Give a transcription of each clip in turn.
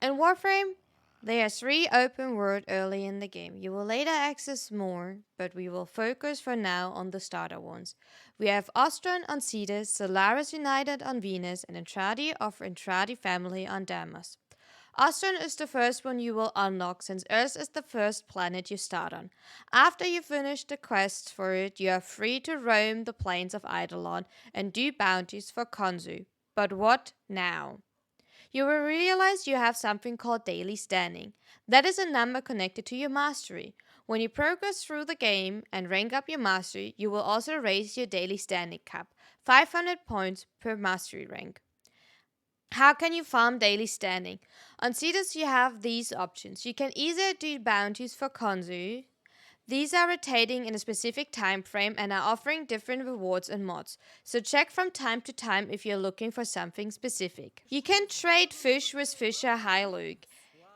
In Warframe, there are 3 open world early in the game. You will later access more, but we will focus for now on the starter ones. We have Ostron on Cetus, Solaris United on Venus, and Entrati of Entrati family on Deimos. Ostron is the first one you will unlock since Earth is the first planet you start on. After you finish the quests for it, you are free to roam the plains of Eidolon and do bounties for Konzu. But what now? You will realize you have something called daily standing. That is a number connected to your mastery. When you progress through the game and rank up your mastery, you will also raise your daily standing cap, 500 points per mastery rank. How can you farm daily standing? On Cetus you have these options. You can either do bounties for Konzu. These are rotating in a specific time frame and are offering different rewards and mods, so check from time to time if you're looking for something specific. You can trade fish with Fisher High Luke.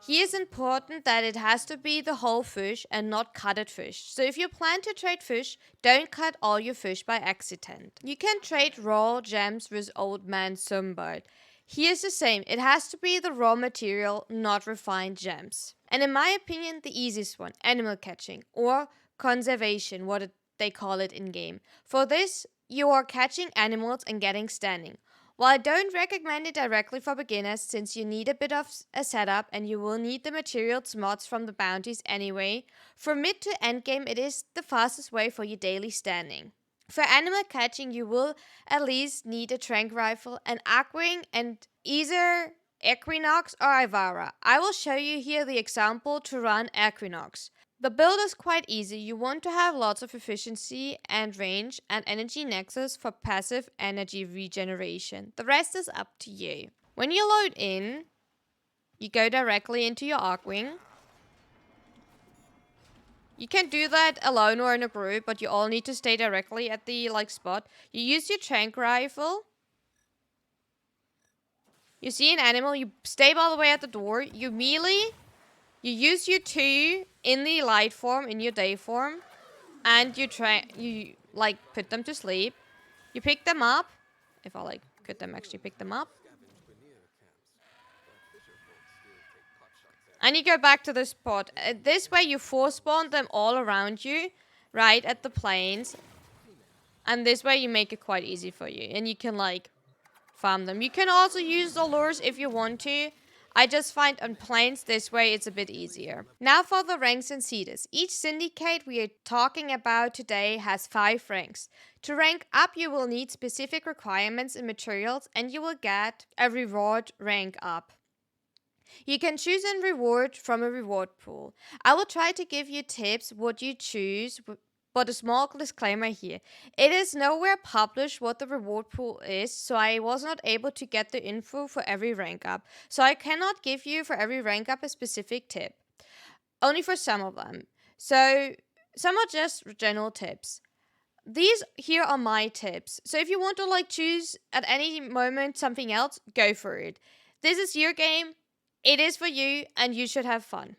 Here is important that it has to be the whole fish and not cutted fish. So if you plan to trade fish, don't cut all your fish by accident. You can trade raw gems with Old Man Sumbird. Here's the same, it has to be the raw material, not refined gems. And in my opinion, the easiest one, animal catching, or conservation, they call it in-game. For this, you are catching animals and getting standing. While I don't recommend it directly for beginners, since you need a bit of a setup and you will need the materials mods from the bounties anyway, from mid to end game it is the fastest way for your daily standing. For animal catching, you will at least need a trank rifle, an arc-wing, and either Equinox or Ivara. I will show you here the example to run Equinox. The build is quite easy. You want to have lots of efficiency and range and energy nexus for passive energy regeneration. The rest is up to you. When you load in, you go directly into your arc-wing. You can do that alone or in a group, but you all need to stay directly at the spot. You use your trank rifle. You see an animal, you stay all the way at the door. You melee. You use your 2 in the light form, in your day form, and you put them to sleep. You pick them up. If I could them actually pick them up. And you go back to the spot. This way you force spawn them all around you, right at the plains. And this way you make it quite easy for you. And you can farm them. You can also use the lures if you want to. I just find on plains this way it's a bit easier. Now for the ranks in Cetus. Each syndicate we are talking about today has 5 ranks. To rank up you will need specific requirements and materials and you will get a reward rank up. You can choose a reward from a reward pool. I will try to give you tips what you choose, but a small disclaimer here. It is nowhere published what the reward pool is, so I was not able to get the info for every rank up. So I cannot give you for every rank up a specific tip. Only for some of them. So some are just general tips. These here are my tips. So if you want to choose at any moment something else, go for it. This is your game. It is for you and you should have fun.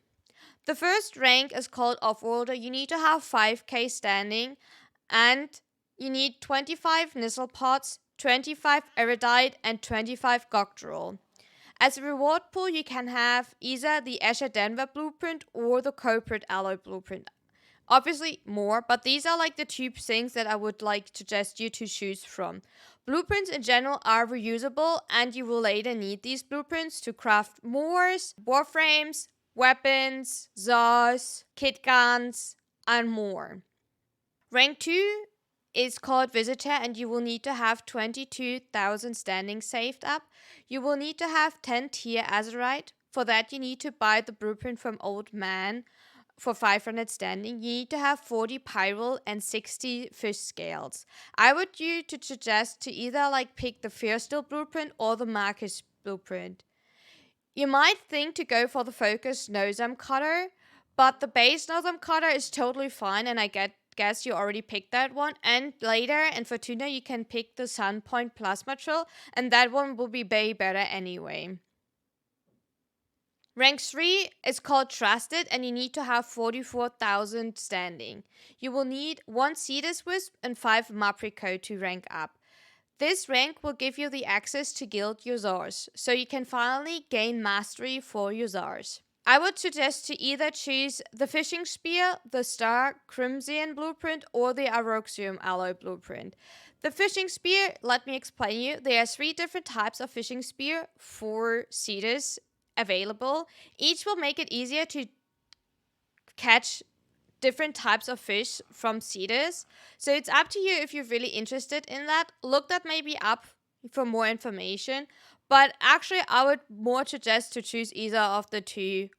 The first rank is called Off-Worlder. You need to have 5k standing and you need 25 Nissel pots, 25 Erudite and 25 Gogdrol. As a reward pool you can have either the Escher Denver blueprint or the Coprid Alloy blueprint. Obviously more, but these are the 2 things that I would suggest you to choose from. Blueprints in general are reusable and you will later need these blueprints to craft moors, warframes, weapons, Zaws, kit guns, and more. Rank 2 is called Visitor and you will need to have 22,000 standing saved up. You will need to have 10 tier Azurite. For that you need to buy the blueprint from Old Man. For 500 standing, you need to have 40 Pyrol and 60 fish scales. I would suggest to either pick the Fearstill blueprint or the Marcus blueprint. You might think to go for the focused Nosem cutter, but the base Nosem cutter is totally fine and I guess you already picked that one. And later in Fortuna you can pick the Sunpoint Plasma Trill and that one will be way better anyway. Rank 3 is called Trusted and you need to have 44,000 standing. You will need 1 Cetus Wisp and 5 Maprico to rank up. This rank will give you the access to guild your Zars, so you can finally gain mastery for your Zars. I would suggest to either choose the Fishing Spear, the Star Crimson Blueprint, or the Aroxium Alloy Blueprint. The Fishing Spear, let me explain you. There are 3 different types of Fishing Spear for Cetus available. Each will make it easier to catch different types of fish from Cetus. So it's up to you if you're really interested in that. Look that maybe up for more information. But actually, I would more suggest to choose either of the 2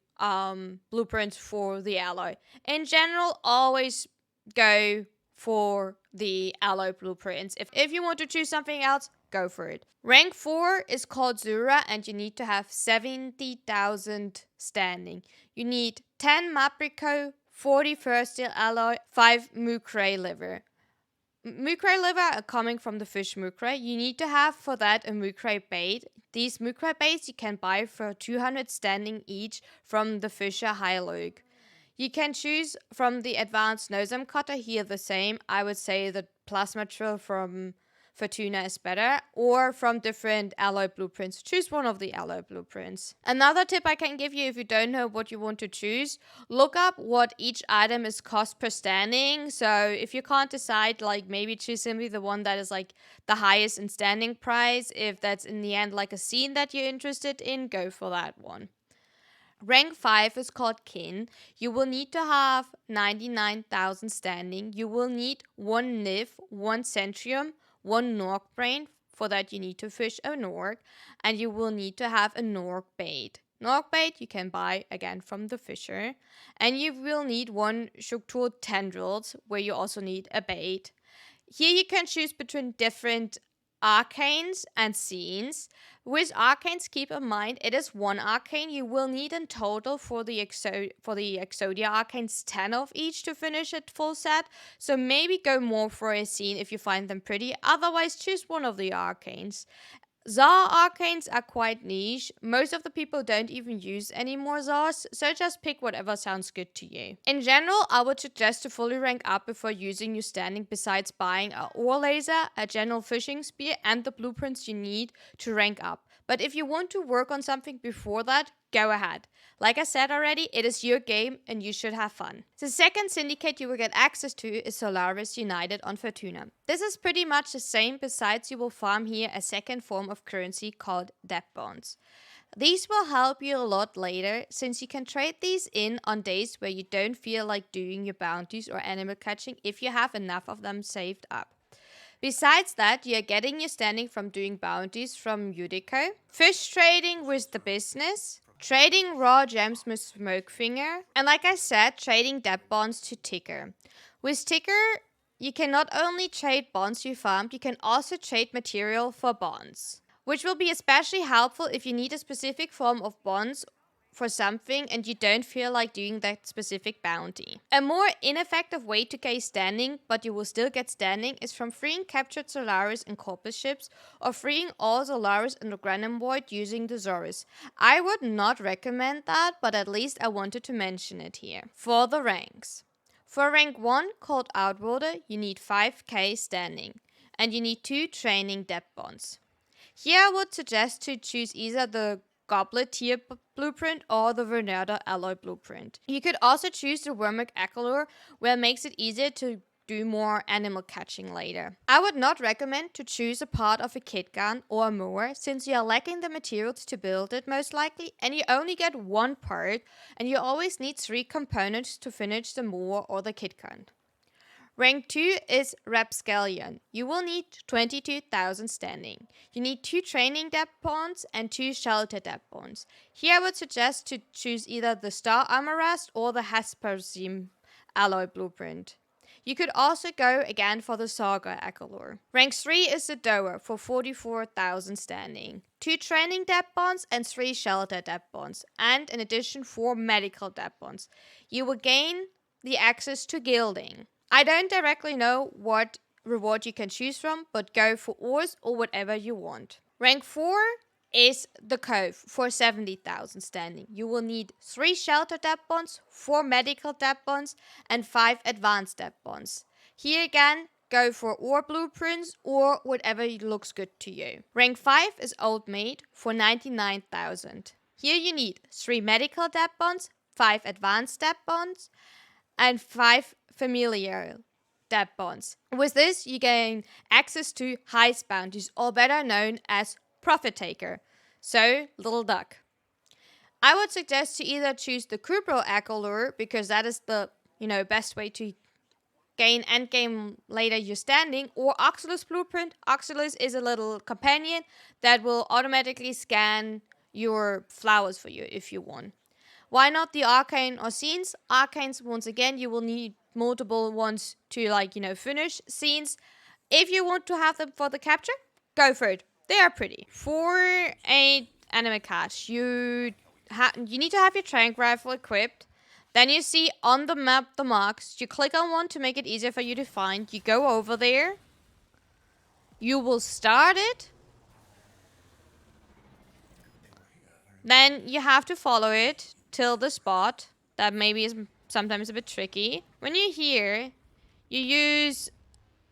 blueprints for the alloy. In general, always go for the alloy blueprints. If you want to choose something else, go for it. Rank 4 is called Zura, and you need to have 70,000 standing. You need 10 Maprico, 40 first steel alloy, 5 Mukray liver. Mukray liver are coming from the fish Mukray. You need to have for that a Mukray bait. These Mukray baits you can buy for 200 standing each from the Fisher High Lug. You can choose from the advanced nosem cutter here the same. I would say the plasma trill from Fortuna is better, or from different alloy blueprints. Choose one of the alloy blueprints. Another tip I can give you if you don't know what you want to choose, look up what each item is cost per standing. So if you can't decide, like maybe choose simply the one that is like the highest in standing price. If that's in the end like a scene that you're interested in, go for that one. Rank 5 is called Kin. You will need to have 99,000 standing. You will need 1 Niv, 1 Centrium, 1 Nork brain. For that you need to fish a Nork, and you will need to have a Nork bait. Nork bait you can buy again from the fisher, and you will need 1 Shuktur tendrils, where you also need a bait. Here you can choose between different arcanes and scenes. With arcanes, keep in mind it is 1 arcane. You will need in total for the Exodia arcanes 10 of each to finish it full set. So maybe go more for a scene if you find them pretty. Otherwise, choose one of the arcanes. Zar arcanes are quite niche. Most of the people don't even use any more Zars, so just pick whatever sounds good to you. In general, I would suggest to fully rank up before using your standing, besides buying a ore laser, a general fishing spear, and the blueprints you need to rank up. But if you want to work on something before that, go ahead. Like I said already, it is your game and you should have fun. The second syndicate you will get access to is Solaris United on Fortuna. This is pretty much the same, besides you will farm here a second form of currency called debt bonds. These will help you a lot later, since you can trade these in on days where you don't feel like doing your bounties or animal catching if you have enough of them saved up. Besides that, you're getting your standing from doing bounties from Udico, fish trading with the business, trading raw gems with Smokefinger, and like I said, trading debt bonds to Ticker. With Ticker, you can not only trade bonds you farmed, you can also trade material for bonds, which will be especially helpful if you need a specific form of bonds for something and you don't feel like doing that specific bounty. A more ineffective way to gain standing, but you will still get standing, is from freeing captured Solaris and Corpus ships, or freeing all Solaris and the Granum Void using the Zorus. I would not recommend that, but at least I wanted to mention it here. For the ranks. For rank 1, called Outworlder, you need 5k standing, and you need 2 training debt bonds. Here I would suggest to choose either the Goblet tier blueprint or the Vernada alloy blueprint. You could also choose the Wormic Accolure, where it makes it easier to do more animal catching later. I would not recommend to choose a part of a kit gun or a mower, since you are lacking the materials to build it most likely, and you only get 1 part, and you always need 3 components to finish the mower or the kit gun. Rank 2 is Rapscallion. You will need 22,000 standing. You need 2 training debt bonds and 2 shelter debt bonds. Here I would suggest to choose either the Star Amarast or the Haspersim alloy blueprint. You could also go again for the Saga Accolure. Rank 3 is the Doer for 44,000 standing. 2 training debt bonds and 3 shelter debt bonds, and in addition 4 medical debt bonds. You will gain the access to gilding. I don't directly know what reward you can choose from, but go for ores or whatever you want. Rank 4 is the Cove for 70,000 standing. You will need 3 shelter debt bonds, 4 medical debt bonds, and 5 advanced debt bonds. Here again, go for ore blueprints or whatever looks good to you. Rank 5 is Old Maid for 99,000. Here you need 3 medical debt bonds, 5 advanced debt bonds, and 5 familiar debt bonds. With this, you gain access to heist bounties, or better known as Profit Taker. So, little duck. I would suggest to either choose the Kubro Accolure, because that is the best way to gain endgame later your standing, or Oxalis Blueprint. Oxalis is a little companion that will automatically scan your flowers for you if you want. Why not the Arcane or Scenes? Arcanes, once again, you will need multiple ones to finish. Scenes, if you want to have them for the capture, go for it. They are pretty. For a anime cache, you need to have your tranq rifle equipped. Then you see on the map the marks. You click on one to make it easier for you to find. You go over there. You will start it. Then you have to follow it till the spot. That maybe is sometimes a bit tricky. When you're here, you use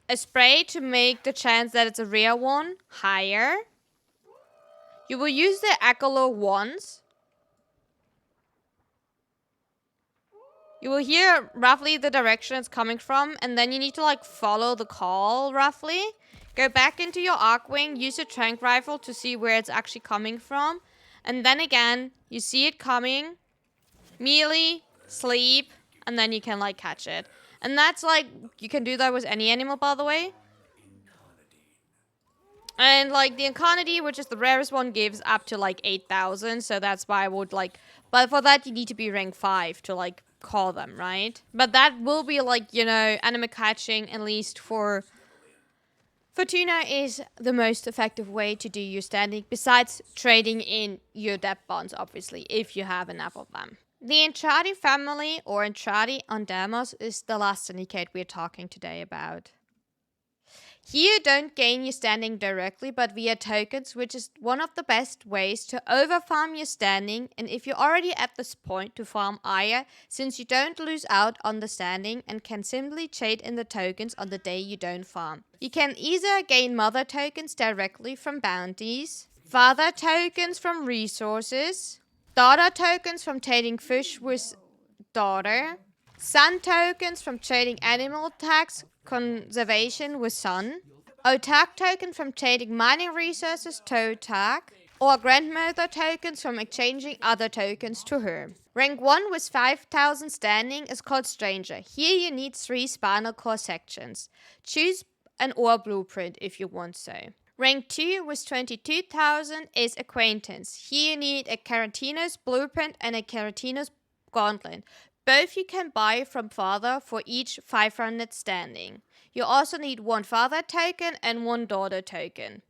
a spray to make the chance that it's a rare one higher. You will use the Accolure once. You will hear roughly the direction it's coming from, and then you need to follow the call roughly. Go back into your Arcwing, use your tranq rifle to see where it's actually coming from. And then again, you see it coming, melee, sleep, and then you can catch it. And that's you can do that with any animal, by the way. And the Incarnati, which is the rarest one, gives up to 8,000. So that's why I would but for that you need to be rank 5 to call them, right? But that will be anime catching, at least for Fortuna, is the most effective way to do your standing, besides trading in your debt bonds, obviously, if you have enough of them. The Entrati family, or Entrati on Deimos, is the last syndicate we're talking today about. Here you don't gain your standing directly, but via tokens, which is one of the best ways to overfarm your standing, and if you're already at this point, to farm Aya, since you don't lose out on the standing and can simply trade in the tokens on the day you don't farm. You can either gain mother tokens directly from bounties, father tokens from resources, daughter tokens from trading fish with daughter, son tokens from trading animal tax conservation with son, Otak token from trading mining resources to Otak, or grandmother tokens from exchanging other tokens to her. Rank 1 with 5,000 standing is called Stranger. Here you need 3 spinal core sections. Choose an ore blueprint if you want so. Rank 2 with 22,000 is Acquaintance. Here you need a Caratinos blueprint and a Caratinos gauntlet. Both you can buy from father for each 500 standing. You also need 1 father token and 1 daughter token.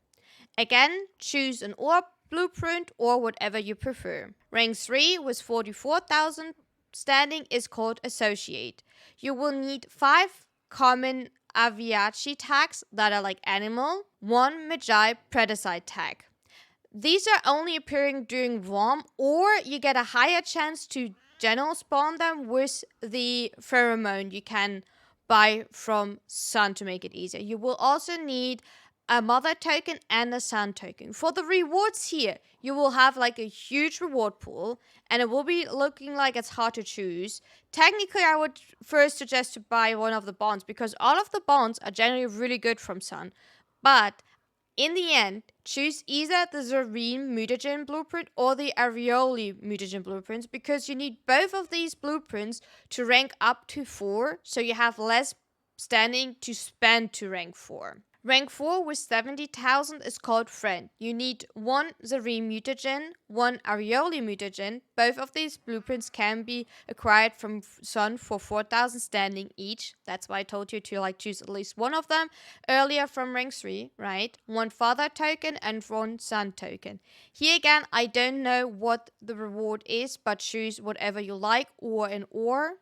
Again, choose an ore blueprint or whatever you prefer. Rank 3 with 44,000 standing is called Associate. You will need 5 common Aviachi tags that are animal, 1 Magi Predacite tag. These are only appearing during warm, or you get a higher chance to general spawn them with the pheromone you can buy from Sun to make it easier. You will also need a mother token and a son token. For the rewards here, you will have a huge reward pool, and it will be looking like it's hard to choose. Technically, I would first suggest to buy one of the bonds, because all of the bonds are generally really good from Sun. But in the end, choose either the Zareen mutagen blueprint or the Arioli mutagen blueprints, because you need both of these blueprints to rank up to 4, so you have less standing to spend to rank 4. Rank 4 with 70,000 is called Friend. You need 1 Zareen mutagen, 1 Arioli mutagen. Both of these blueprints can be acquired from Sun for 4,000 standing each. That's why I told you to choose at least one of them earlier from rank 3, right? 1 father token and 1 son token. Here again, I don't know what the reward is, but choose whatever you like, or an ore.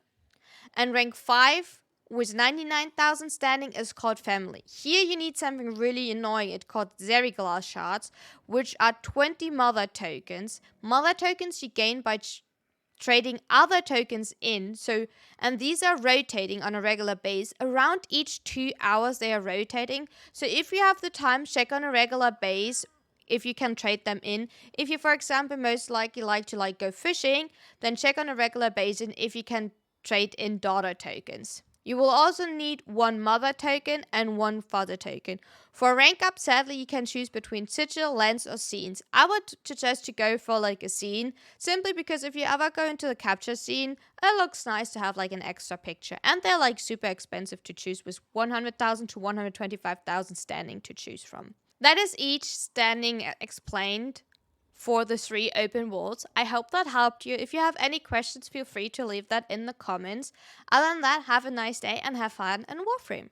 And rank 5 with 99,000 standing is called Family. Here you need something really annoying. It's called Zeriglass shards, which are 20 mother tokens. Mother tokens you gain by trading other tokens in. So, and these are rotating on a regular base. Around each 2 hours they are rotating. So if you have the time, check on a regular base if you can trade them in. If you, for example, most likely like to go fishing, then check on a regular base and if you can trade in daughter tokens. You will also need one mother token and one father token. For rank up, sadly, you can choose between sigil, lens, or scenes. I would suggest to go for a scene, simply because if you ever go into the capture scene, it looks nice to have an extra picture. And they're super expensive to choose, with 100,000 to 125,000 standing to choose from. That is each standing explained for the 3 open worlds. I hope that helped you. If you have any questions, feel free to leave that in the comments. Other than that, have a nice day and have fun in Warframe.